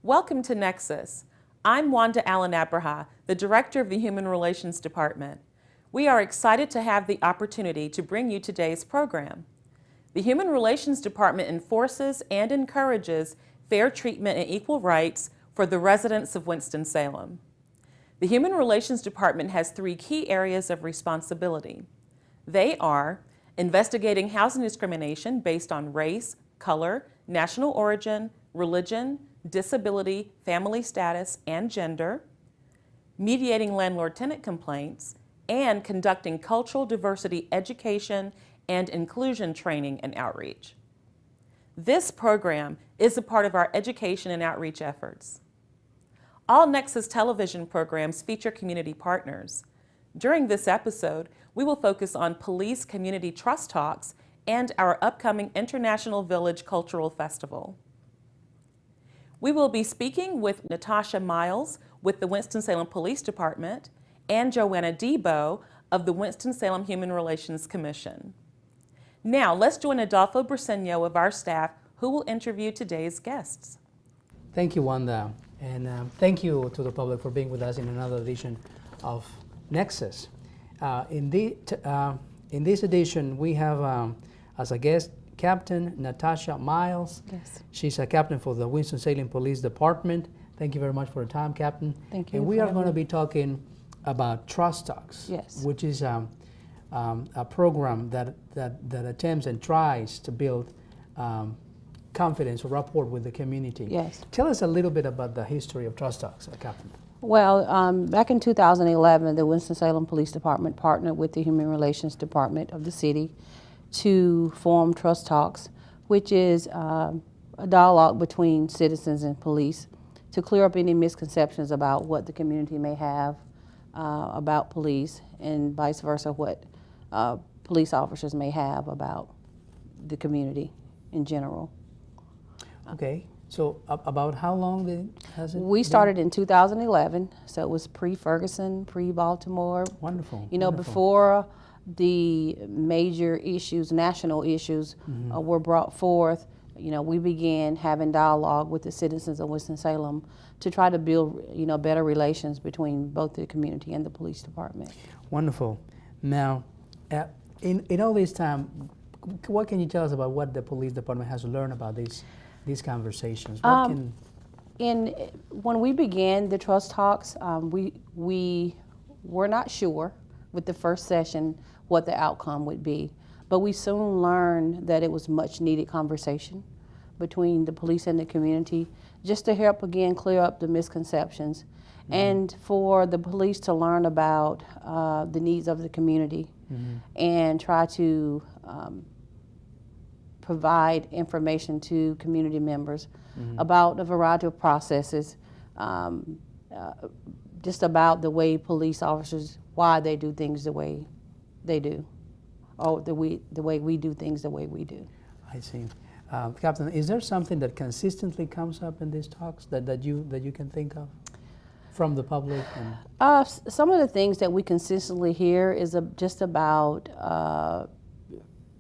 Welcome to Nexus. I'm Wanda Allen Abraha, the Director of the Human Relations Department. We are excited to have the opportunity to bring you today's program. The Human Relations Department enforces and encourages fair treatment and equal rights for the residents of Winston-Salem. The Human Relations Department has three key areas of responsibility. They are investigating housing discrimination based on race, color, national origin, religion, disability, family status, and gender, mediating landlord-tenant complaints, and conducting cultural diversity education and inclusion training and outreach. This program is a part of our education and outreach efforts. All Nexus television programs feature community partners. During this episode, we will focus on Police Community Trust Talks and our upcoming International Village Cultural Festival. We will be speaking with Natasha Miles with the Winston-Salem Police Department and Joanna Debo of the Winston-Salem Human Relations Commission. Now, let's join Adolfo Briceño of our staff, who will interview today's guests. Thank you, Wanda, and thank you to the public for being with us in another edition of Nexus. In this edition, we have as a guest Captain Natasha Miles. Yes. She's a captain for the Winston-Salem Police Department. Thank you very much for your time, Captain. Thank you. And we are going to be talking about Trust Talks, Yes. which is a program that attempts and tries to build confidence or rapport with the community. Yes. Tell us a little bit about the history of Trust Talks, Captain. Well, back in 2011, the Winston-Salem Police Department partnered with the Human Relations Department of the city to form Trust Talks, which is a dialogue between citizens and police to clear up any misconceptions about what the community may have about police, and vice versa, what police officers may have about the community in general. Okay, so about how long has it We been? started in 2011, so it was pre-Ferguson, pre-Baltimore. Wonderful. You know, wonderful. before the major issues, national issues, were brought forth, you know, we began having dialogue with the citizens of Winston-Salem to try to build, you know, better relations between both the community and the police department. Wonderful. Now, in all this time, what can you tell us about what the police department has learned about these conversations? When we began the Trust Talks, we were not sure with the first session what the outcome would be, but we soon learned that it was much needed conversation between the police and the community, just to help again clear up the misconceptions, and for the police to learn about the needs of the community and try to provide information to community members about a variety of processes, just about the way police officers, why they do things the way they do, or the way we do things the way we do. I see. Captain, is there something that consistently comes up in these talks that you can think of from the public? And Some of the things that we consistently hear is just about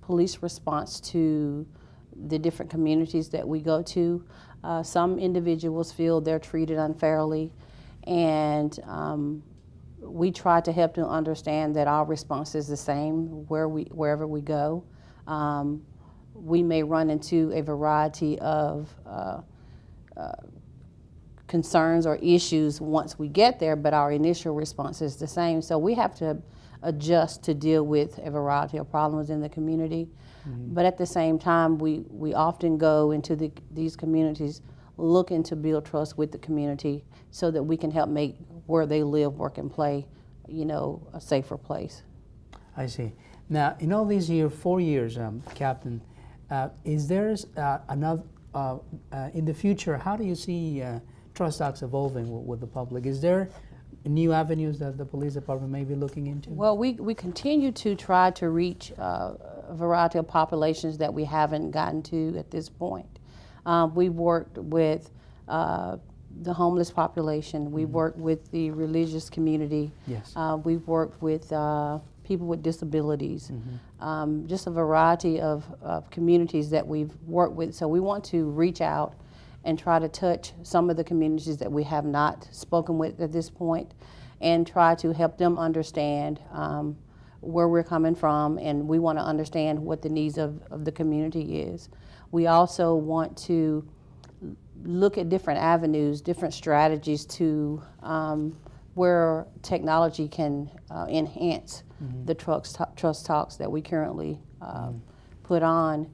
police response to the different communities that we go to. Some individuals feel they're treated unfairly, and we try to help them understand that our response is the same wherever we go. We may run into a variety of concerns or issues once we get there, but our initial response is the same. So we have to adjust to deal with a variety of problems in the community. But at the same time, we often go into these communities looking to build trust with the community so that we can help make where they live, work, and play, you know, a safer place. I see. Now, in all these 4 years, Captain, is there another, in the future, how do you see Trust Talks evolving with the public? Is there new avenues that the police department may be looking into? Well, we continue to try to reach a variety of populations that we haven't gotten to at this point. We've worked with the homeless population. We've worked with the religious community. Yes. We've worked with people with disabilities. Just a variety of communities that we've worked with. So we want to reach out and try to touch some of the communities that we have not spoken with at this point, and try to help them understand where we're coming from, and we want to understand what the needs of the community is. We also want to look at different avenues, different strategies to where technology can enhance the trust talks that we currently put on.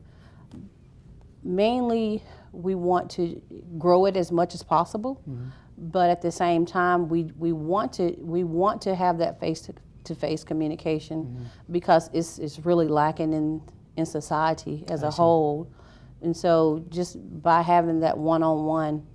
Mainly, we want to grow it as much as possible, but at the same time, we want to have that face-to-face communication because it's really lacking in society as a whole. And so just by having that one-on-one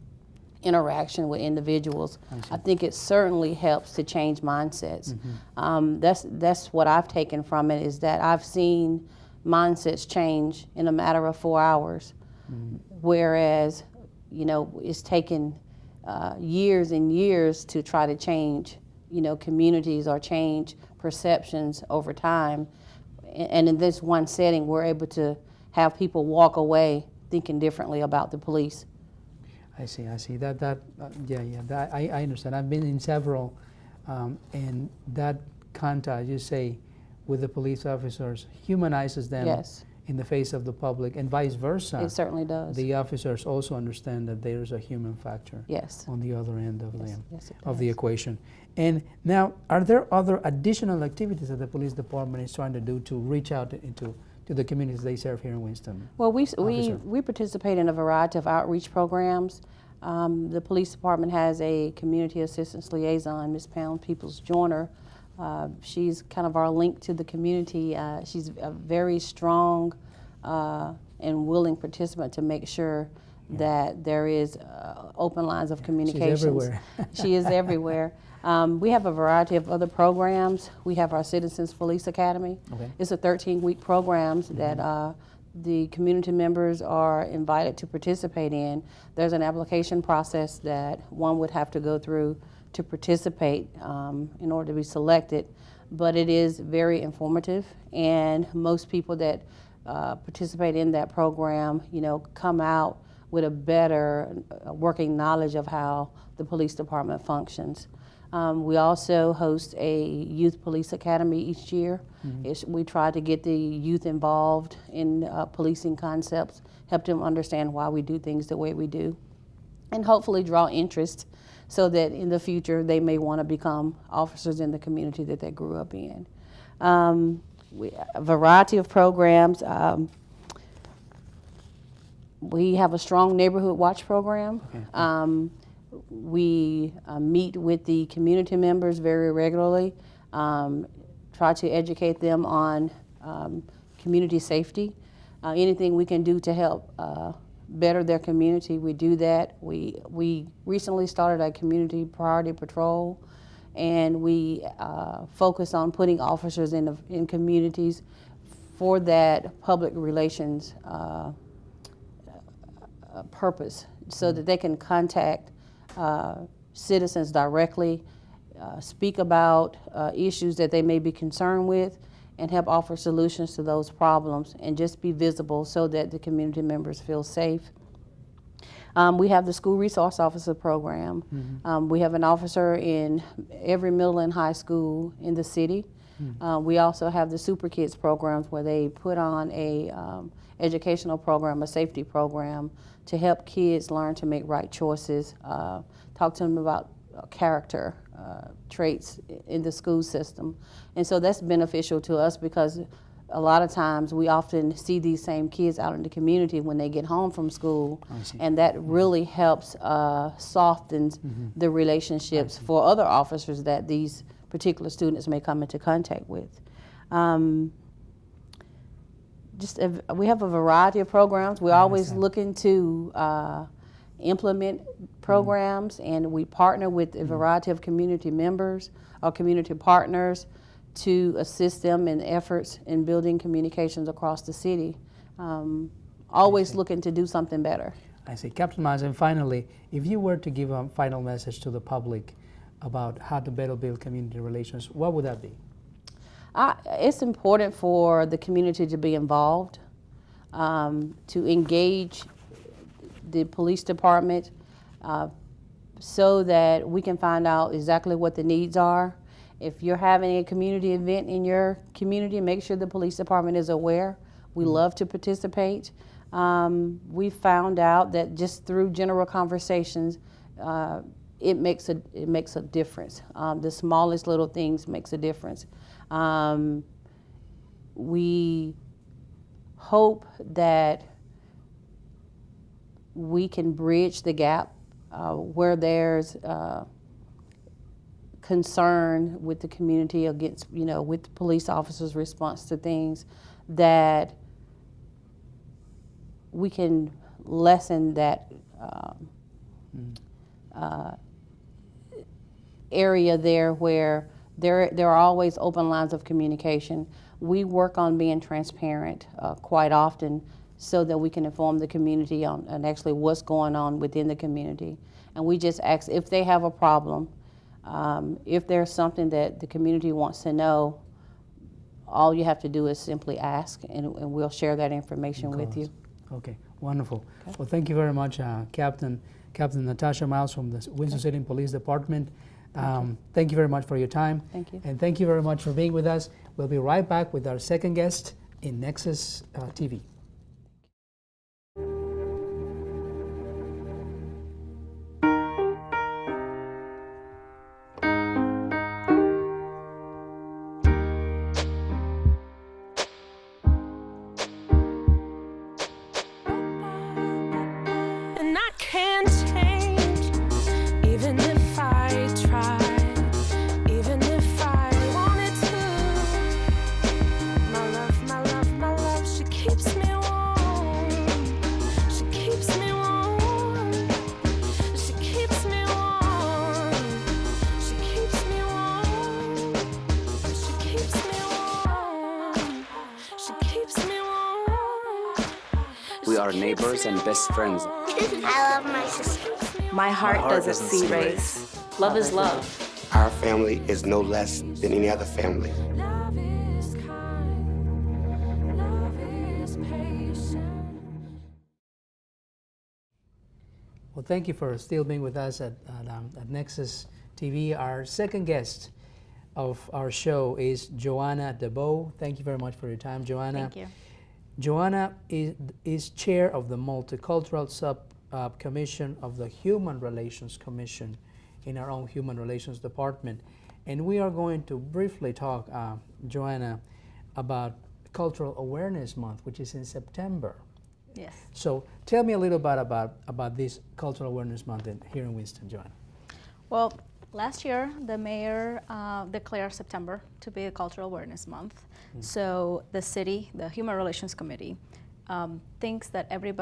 interaction with individuals, I think it certainly helps to change mindsets. That's what I've taken from it, is that I've seen mindsets change in a matter of 4 hours, whereas, you know, it's taken years and years to try to change, you know, communities or change perceptions over time. And in this one setting, we're able to have people walk away thinking differently about the police. I see. That I understand. I've been in several, and that contact, you say, with the police officers humanizes them in the face of the public, and vice versa. It certainly does. The officers also understand that there's a human factor on the other end of the equation. And now, are there other additional activities that the police department is trying to do to reach out to the communities they serve here in Winston? Well, we participate in a variety of outreach programs. The police department has a community assistance liaison, Ms. Pound Peoples-Joyner. She's kind of our link to the community. She's a very strong and willing participant to make sure that there is open lines of communication. She's everywhere. She is everywhere. We have a variety of other programs. We have our Citizens Police Academy. It's a 13-week program that the community members are invited to participate in. There's an application process that one would have to go through to participate in order to be selected, but it is very informative, and most people that participate in that program, you know, come out with a better working knowledge of how the police department functions. We also host a youth police academy each year. We try to get the youth involved in policing concepts, help them understand why we do things the way we do, and hopefully draw interest so that in the future they may want to become officers in the community that they grew up in. A variety of programs. We have a strong neighborhood watch program. We meet with the community members very regularly, try to educate them on community safety. Anything we can do to help better their community, we do that. We recently started a community priority patrol, and we focus on putting officers in communities for that public relations purpose, so that they can contact citizens directly, speak about issues that they may be concerned with, and help offer solutions to those problems, and just be visible so that the community members feel safe. We have the school resource officer program. We have an officer in every middle and high school in the city. We also have the Super Kids programs, where they put on a educational program, a safety program, to help kids learn to make right choices, talk to them about character traits in the school system. And so that's beneficial to us, because a lot of times we often see these same kids out in the community when they get home from school, and that really helps softens the relationships for other officers that these particular students may come into contact with. We have a variety of programs. We're always looking to implement programs, and we partner with a variety of community members or community partners to assist them in efforts in building communications across the city. Always looking to do something better. I see. Captain Miles, and finally, if you were to give a final message to the public about how to better build community relations, what would that be? It's important for the community to be involved, to engage the police department so that we can find out exactly what the needs are. If you're having a community event in your community, make sure the police department is aware. We love to participate. We found out that just through general conversations, it makes a difference. The smallest little things makes a difference. We hope that we can bridge the gap where there's concern with the community against, with the police officers' response to things, that we can lessen that area there where there are always open lines of communication. We work on being transparent quite often so that we can inform the community on actually what's going on within the community. And we just ask if they have a problem, if there's something that the community wants to know, all you have to do is simply ask, and we'll share that information with you. Okay, wonderful. Okay. Well, thank you very much, Captain Natasha Miles from the Winston-Salem Police Department. Thank you very much for your time. Thank you. And thank you very much for being with us. We'll be right back with our second guest in Nexus TV. We are neighbors and best friends. I love my sister. My heart doesn't see race. Love is love. Our family is no less than any other family. Well, thank you for still being with us at Nexus TV. Our second guest of our show is Joanna DeBow. Thank you very much for your time, Joanna. Thank you. Joanna is chair of the Multicultural Subcommission of the Human Relations Commission in our own Human Relations Department. And we are going to briefly talk, Joanna, about Cultural Awareness Month, which is in September. Yes. So tell me a little bit about this Cultural Awareness Month here in Winston, Joanna. Well, last year the mayor declared September to be a Cultural Awareness Month. So the city, the Human Relations Committee, thinks that every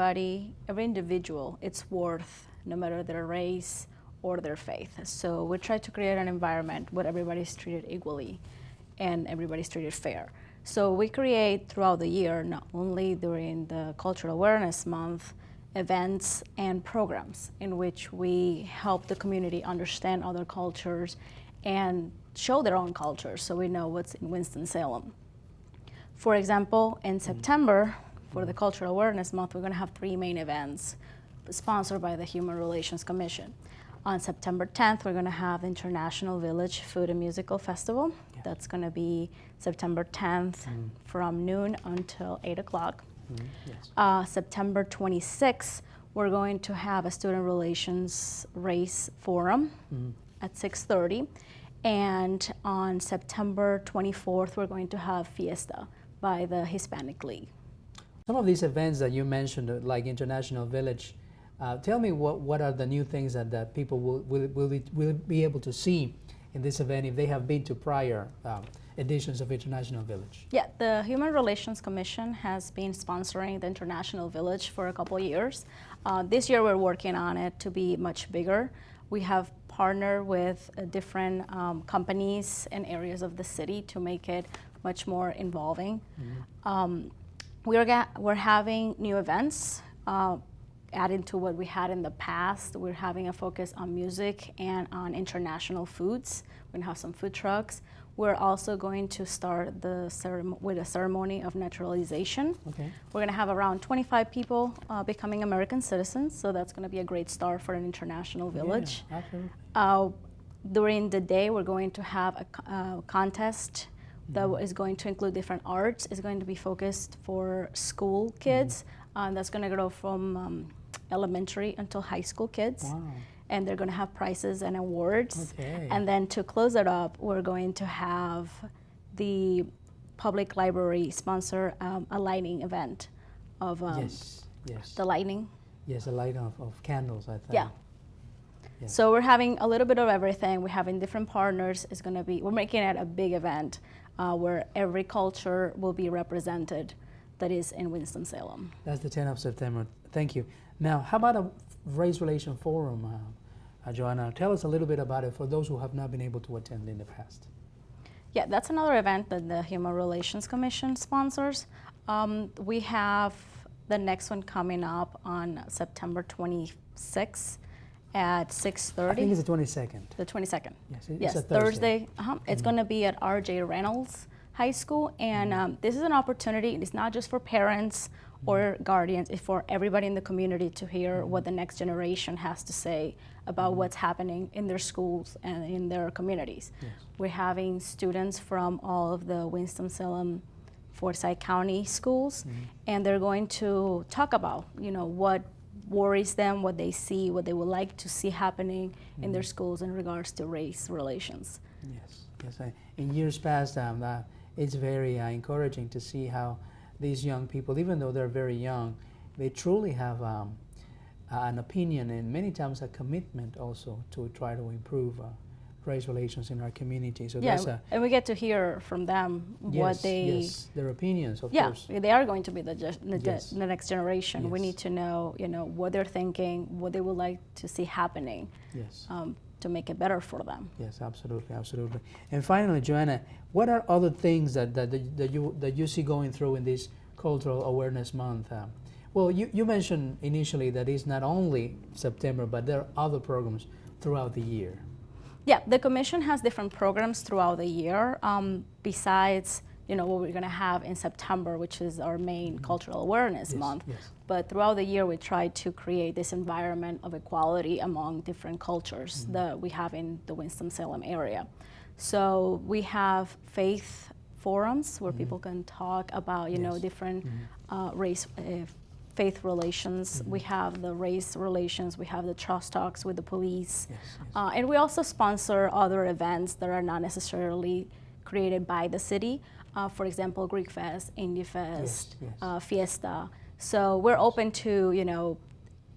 individual, it's worth, no matter their race or their faith. So we try to create an environment where everybody's treated equally and everybody's treated fair. So we create throughout the year, not only during the Cultural Awareness Month, events and programs in which we help the community understand other cultures and show their own cultures so we know what's in Winston-Salem. For example, in September, for the Cultural Awareness Month, we're going to have 3 main events sponsored by the Human Relations Commission. On September 10th, we're going to have International Village Food and Musical Festival. Yeah. That's going to be September 10th from noon until 8 o'clock. Yes. September 26th, we're going to have a Student Relations Race Forum at 6:30. And on September 24th, we're going to have Fiesta by the Hispanic League. Some of these events that you mentioned, like International Village, tell me what are the new things that people will be able to see in this event if they have been to prior editions of International Village? Yeah, the Human Relations Commission has been sponsoring the International Village for a couple of years. This year we're working on it to be much bigger. We have partnered with different companies and areas of the city to make it much more involving. We're having new events adding to what we had in the past. We're having a focus on music and on international foods. We're going to have some food trucks. We're also going to start with a ceremony of naturalization. Okay. We're going to have around 25 people becoming American citizens, so that's going to be a great start for an international village. Yeah, absolutely. During the day, we're going to have a contest that is going to include different arts. It's going to be focused for school kids. That's going to go from elementary until high school kids. Wow. And they're going to have prizes and awards. Okay. And then to close it up, we're going to have the public library sponsor a lighting event of Yes. the lighting. Yes, a light of candles, I think. Yeah. Yeah. So we're having a little bit of everything. We're having different partners. We're making it a big event where every culture will be represented that is in Winston-Salem. That's the 10th of September. Thank you. Now, how about a race relation forum, Joanna? Tell us a little bit about it for those who have not been able to attend in the past. Yeah, that's another event that the Human Relations Commission sponsors. We have the next one coming up on September 26th at 6:30. I think it's the 22nd. The 22nd. Yes, it's Yes, a Thursday. It's going to be at R.J. Reynolds High School, and this is an opportunity. It's not just for parents or guardians, it's for everybody in the community to hear what the next generation has to say about what's happening in their schools and in their communities. Yes. We're having students from all of the Winston-Salem, Forsyth County schools, and they're going to talk about, what worries them, what they see, what they would like to see happening in their schools in regards to race relations. Yes, yes. In years past, it's very encouraging to see how these young people, even though they're very young, they truly have an opinion and many times a commitment also to try to improve race relations in our community. So Yeah, that's and we get to hear from them what yes, their opinions, of course. Yeah, they are going to be the Yes. the next generation. We Yes. need to know, what they're thinking, what they would like to see happening. Yes. To make it better for them. Yes, absolutely, absolutely. And finally, Joanna, what are other things that you see going through in this Cultural Awareness Month? Well, you mentioned initially that it's not only September, but there are other programs throughout the year. Yeah, the commission has different programs throughout the year. Besides, what we're going to have in September, which is our main Cultural Awareness Month. Yes. But throughout the year, we try to create this environment of equality among different cultures that we have in the Winston-Salem area. So we have faith forums where people can talk about, different race, faith relations. We have the race relations. We have the trust talks with the police. Yes, And we also sponsor other events that are not necessarily created by the city. For example, Greek Fest, Indie Fest, yes. Fiesta. So we're open to,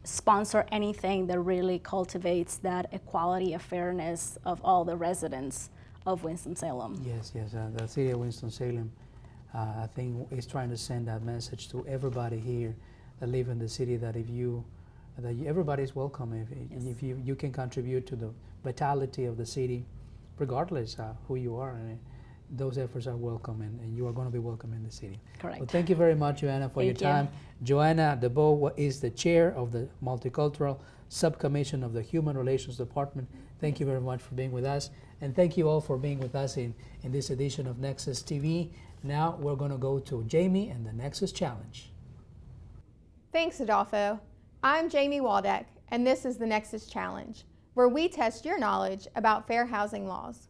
sponsor anything that really cultivates that equality of fairness of all the residents of Winston-Salem. Yes, yes. The city of Winston-Salem, I think, is trying to send that message to everybody here that live in the city that everybody is welcome. If you can contribute to the vitality of the city, regardless who you are. Those efforts are welcome, and you are going to be welcome in the city. Correct. Well, thank you very much, Joanna, for your Thank you. time. Joanna DeBow is the chair of the Multicultural Subcommission of the Human Relations Department. Thank you very much for being with us, and thank you all for being with us in this edition of Nexus TV. Now we're going to go to Jamie and the Nexus Challenge. Thanks, Adolfo. I'm Jamie Waldeck, and this is the Nexus Challenge, where we test your knowledge about fair housing laws.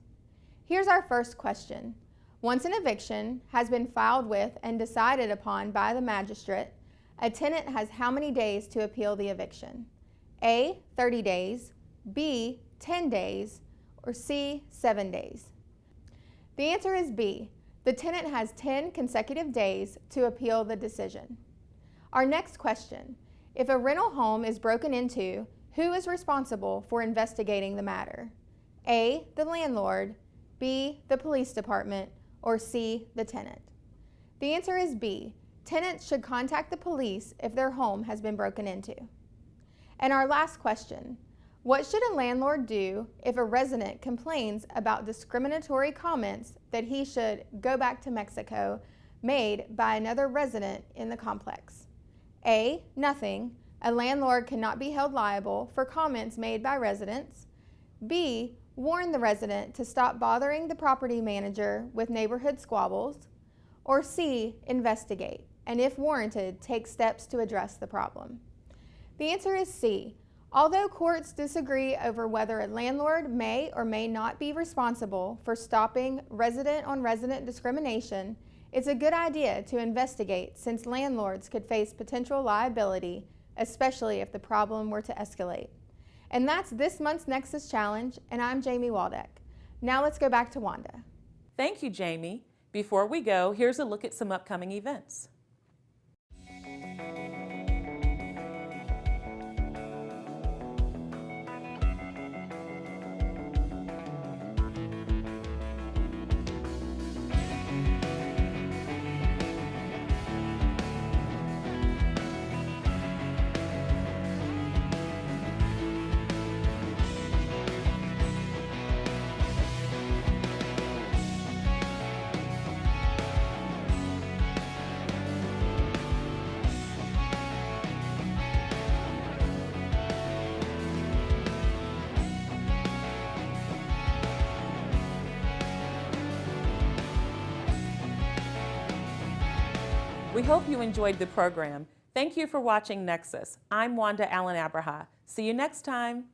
Here's our first question. Once an eviction has been filed with and decided upon by the magistrate, a tenant has how many days to appeal the eviction? A, 30 days, B, 10 days, or C, 7 days? The answer is B. The tenant has 10 consecutive days to appeal the decision. Our next question. If a rental home is broken into, who is responsible for investigating the matter? A, the landlord, B, the police department, or C, the tenant? The answer is B. Tenants should contact the police if their home has been broken into. And our last question. What should a landlord do if a resident complains about discriminatory comments that he should go back to Mexico made by another resident in the complex? A, nothing. A landlord cannot be held liable for comments made by residents. B, warn the resident to stop bothering the property manager with neighborhood squabbles. Or C, investigate, and if warranted, take steps to address the problem. The answer is C. Although courts disagree over whether a landlord may or may not be responsible for stopping resident-on-resident discrimination, it's a good idea to investigate since landlords could face potential liability, especially if the problem were to escalate. And that's this month's Nexus Challenge, and I'm Jamie Waldeck. Now let's go back to Wanda. Thank you, Jamie. Before we go, here's a look at some upcoming events. We hope you enjoyed the program. Thank you for watching Nexus. I'm Wanda Allen Abraha. See you next time.